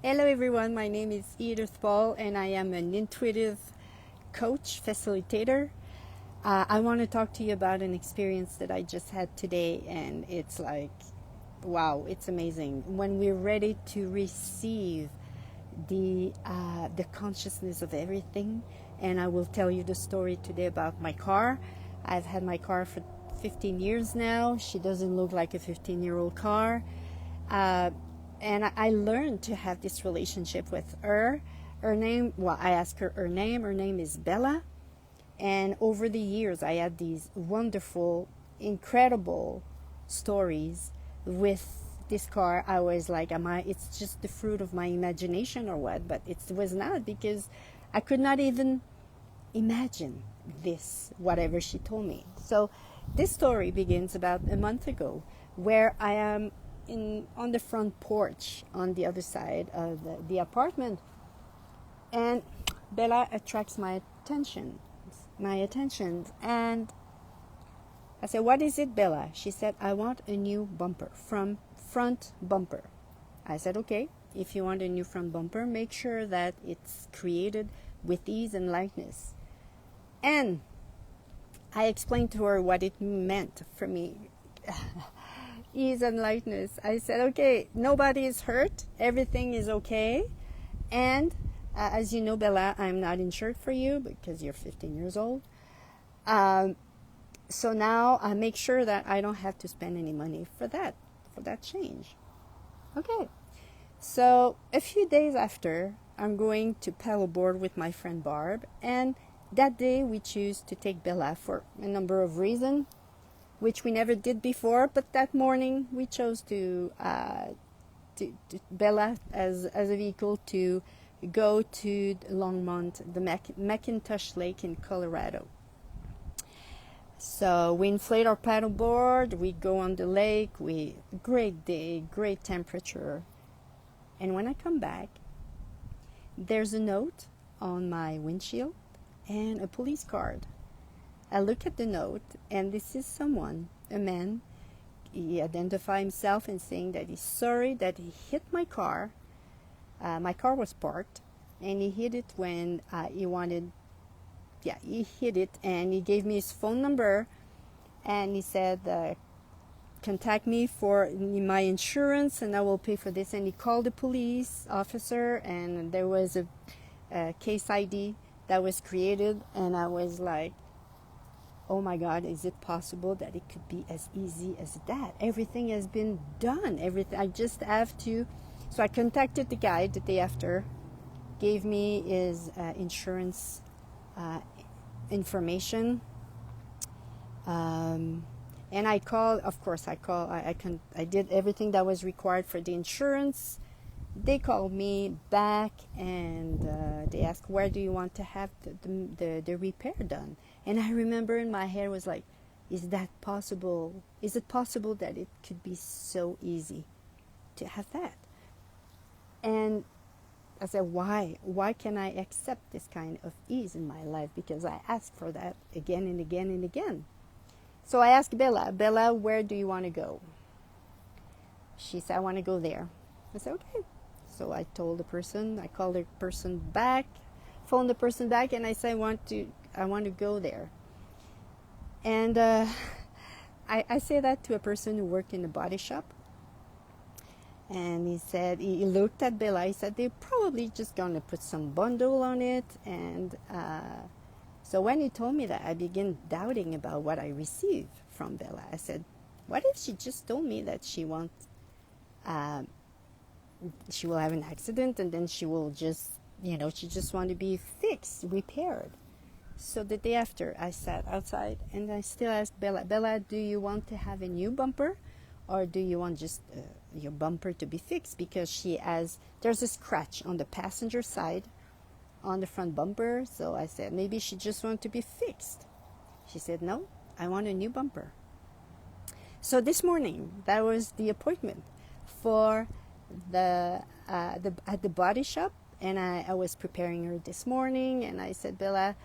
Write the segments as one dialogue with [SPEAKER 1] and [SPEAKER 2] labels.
[SPEAKER 1] Hello everyone, my name is Edith Paul and I am an intuitive coach, facilitator. I want to talk to you about an experience that I just had today, and it's like, wow, it's amazing. When we're ready to receive the consciousness of everything, and I will tell you the story today about my car. I've had my car for 15 years now. She doesn't look like a 15-year-old car. Uh, and I learned to have this relationship with her. Her name, well, I asked her name. Her name is Bella. And over the years, I had these wonderful, incredible stories with this car. I was like, it's just the fruit of my imagination or what? But it was not, because I could not even imagine this, whatever she told me. So this story begins about a month ago, where I am on the front porch on the other side of the apartment, and Bella attracts my attention, and I said, "What is it, Bella?" She said, "I want a new bumper, from front bumper." I said, "Okay, if you want a new front bumper, make sure that it's created with ease and lightness." And I explained to her what it meant for me. Ease and lightness. I said, okay, nobody is hurt. Everything is okay. And as you know, Bella, I'm not insured for you because you're 15 years old. So now I make sure that I don't have to spend any money for that change. Okay. So a few days after, I'm going to paddleboard with my friend Barb, and that day we choose to take Bella for a number of reasons, which we never did before. But that morning we chose to Bella as a vehicle to go to Longmont, the McIntosh Lake in Colorado. So we inflate our paddleboard, we go on the lake, great day, great temperature. And when I come back, there's a note on my windshield and a police card. I look at the note, and this is someone, a man. He identified himself in saying that he's sorry that he hit my car. My car was parked, and he hit it when he hit it, and he gave me his phone number, and he said, contact me for my insurance, and I will pay for this. And he called the police officer, and there was a case ID that was created, and I was like, oh my God, is it possible that it could be as easy as that? Everything has been done. Everything. I just have to. So I contacted the guy the day after, gave me his insurance information, and I called. Of course, I did everything that was required for the insurance. They called me back, and they asked, where do you want to have the repair done? And I remember in my head was like, is that possible? Is it possible that it could be so easy to have that? And I said, why? Why can I accept this kind of ease in my life? Because I asked for that again and again and again. So I asked Bella, where do you want to go? She said, I want to go there. I said, okay. So I called the person back, phoned the person back, and I said, I want to go there. And I say that to a person who worked in a body shop. And he looked at Bella, he said, they're probably just going to put some bundle on it. And so when he told me that, I began doubting about what I received from Bella. I said, what if she just told me that she will have an accident, and then she will just, she just want to be fixed, repaired. So the day after, I sat outside and I still asked Bella, do you want to have a new bumper, or do you want just your bumper to be fixed? Because there's a scratch on the passenger side on the front bumper. So I said, maybe she just wants to be fixed. She said, no, I want a new bumper. So this morning, that was the appointment for at the body shop, and I was preparing her this morning, and I said, Bella,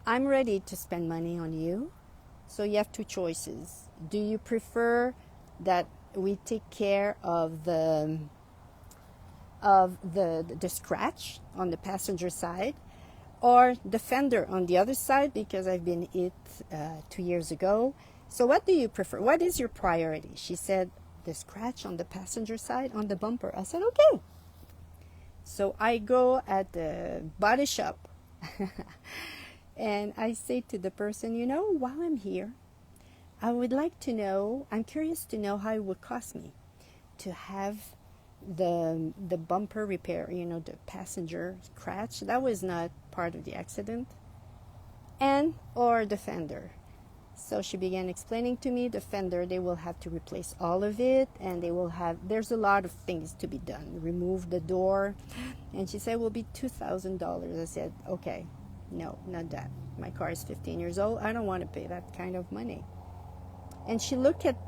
[SPEAKER 1] I'm ready to spend money on you. So you have two choices. Do you prefer that we take care of the of the scratch on the passenger side, or the fender on the other side, because I've been hit 2 years ago. So what do you prefer? What is your priority? She said, the scratch on the passenger side, on the bumper. I said, okay. So I go at the body shop and I say to the person, while I'm here, I would like to know, I'm curious to know how it would cost me to have the bumper repair, the passenger scratch. That was not part of the accident. And or the fender. So she began explaining to me the fender, they will have to replace all of it, and there's a lot of things to be done. Remove the door. And she said, it will be $2,000. I said, okay, no, not that. My car is 15 years old. I don't want to pay that kind of money. And she looked at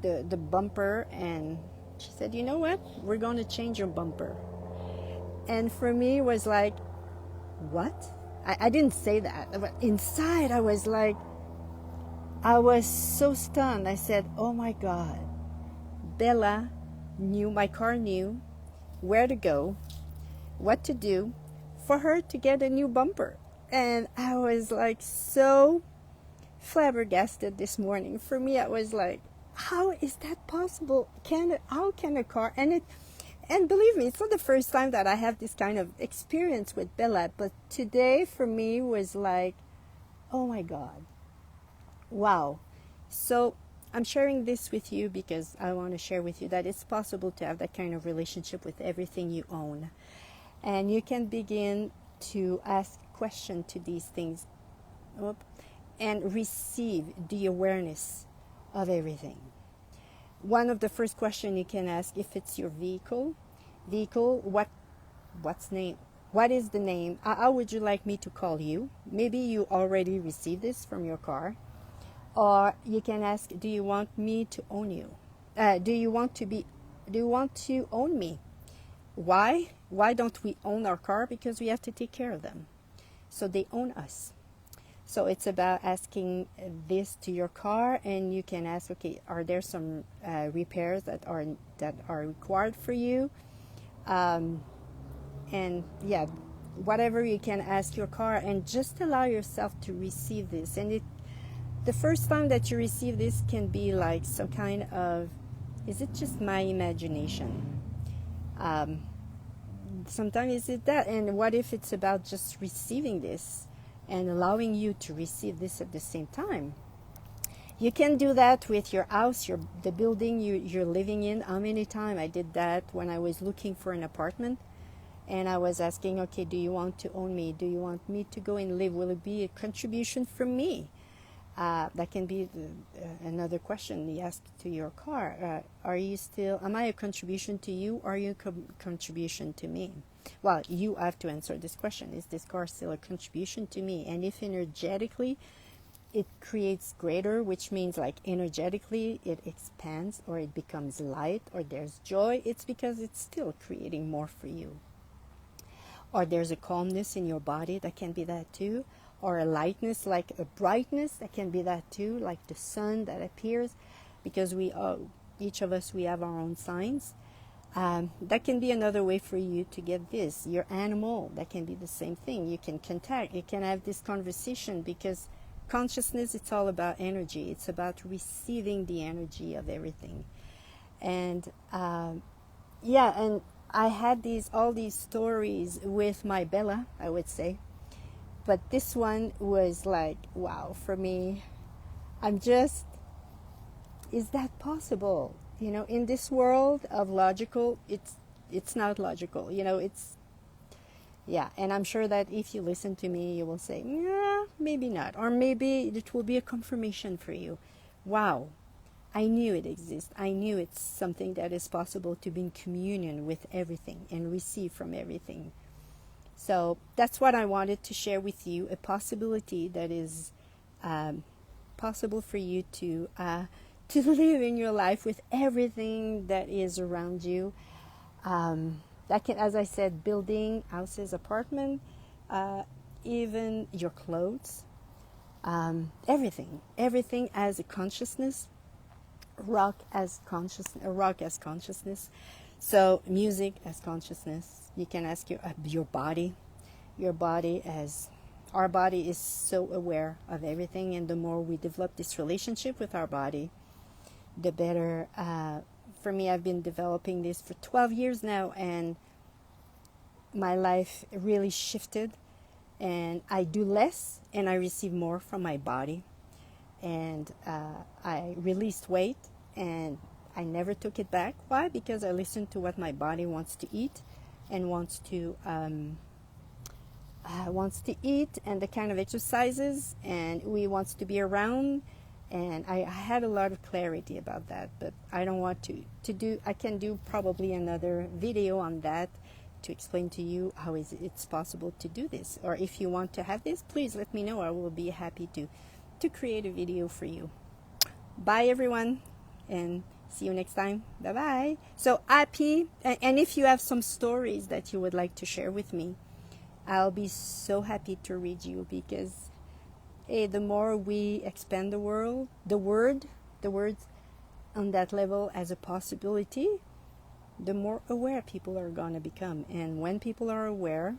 [SPEAKER 1] the bumper and she said, you know what? We're going to change your bumper. And for me, it was like, what? I didn't say that. But inside, I was so stunned. I said, oh my God. Bella my car knew where to go, what to do for her to get a new bumper. And I was like so flabbergasted this morning. For me, I was like, how is that possible? How can a car, and believe me, it's not the first time that I have this kind of experience with Bella, but today for me was like, oh my God, wow. So I'm sharing this with you because I want to share with you that it's possible to have that kind of relationship with everything you own. And you can begin to ask questions to these things and receive the awareness of everything. One of the first questions you can ask, if it's your vehicle, what's name? What is the name? How would you like me to call you? Maybe you already received this from your car. Or you can ask, do you want me to own you? Do you want to own me? Why? Why don't we own our car? Because we have to take care of them. So they own us. So it's about asking this to your car, and you can ask, okay, are there some repairs that are required for you? And yeah, whatever you can ask your car, and just allow yourself to receive this. And the first time that you receive this can be like some kind of, is it just my imagination? Sometimes is it that? And what if it's about just receiving this and allowing you to receive this at the same time? You can do that with your house, the building you're living in. How many times I did that when I was looking for an apartment, and I was asking, okay, do you want to own me? Do you want me to go and live? Will it be a contribution from me? That can be another question you ask to your car. Am I a contribution to you, or are you a contribution to me? Well, you have to answer this question. Is this car still a contribution to me? And if energetically it creates greater, which means like energetically it expands, or it becomes light, or there's joy, it's because it's still creating more for you. Or there's a calmness in your body, that can be that too. Or a lightness, like a brightness, that can be that too, like the sun that appears, because each of us, we have our own signs. That can be another way for you to get this. Your animal, that can be the same thing. You can contact, you can have this conversation, because consciousness, it's all about energy. It's about receiving the energy of everything. And and I had all these stories with my Bella, I would say. But this one was like, wow, for me. Is that possible? In this world of logical, it's not logical. And I'm sure that if you listen to me, you will say, yeah, maybe not. Or maybe it will be a confirmation for you. Wow, I knew it exists. I knew it's something that is possible, to be in communion with everything and receive from everything. So that's what I wanted to share with you, a possibility that is possible for you to live in your life with everything that is around you. That can, as I said, building, houses, apartment, even your clothes, everything has a consciousness rock as consciousness. So music as consciousness. You can ask your body. Your body as our body is so aware of everything, and the more we develop this relationship with our body, the better. For me, I've been developing this for 12 years now, and my life really shifted, and I do less and I receive more from my body. And I released weight, and I never took it back. Why? Because I listened to what my body wants to eat and wants to eat, and the kind of exercises and we wants to be around. And I had a lot of clarity about that, but I don't want to do. I can do probably another video on that to explain to you how it's possible to do this. Or if you want to have this, please let me know. I will be happy to create a video for you. Bye everyone, and see you next time. Bye bye. So happy, and if you have some stories that you would like to share with me, I'll be so happy to read you, because the more we expand the words on that level as a possibility, the more aware people are going to become. And when people are aware,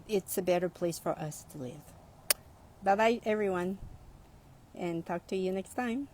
[SPEAKER 1] it's a better place for us to live. Bye bye everyone, and talk to you next time.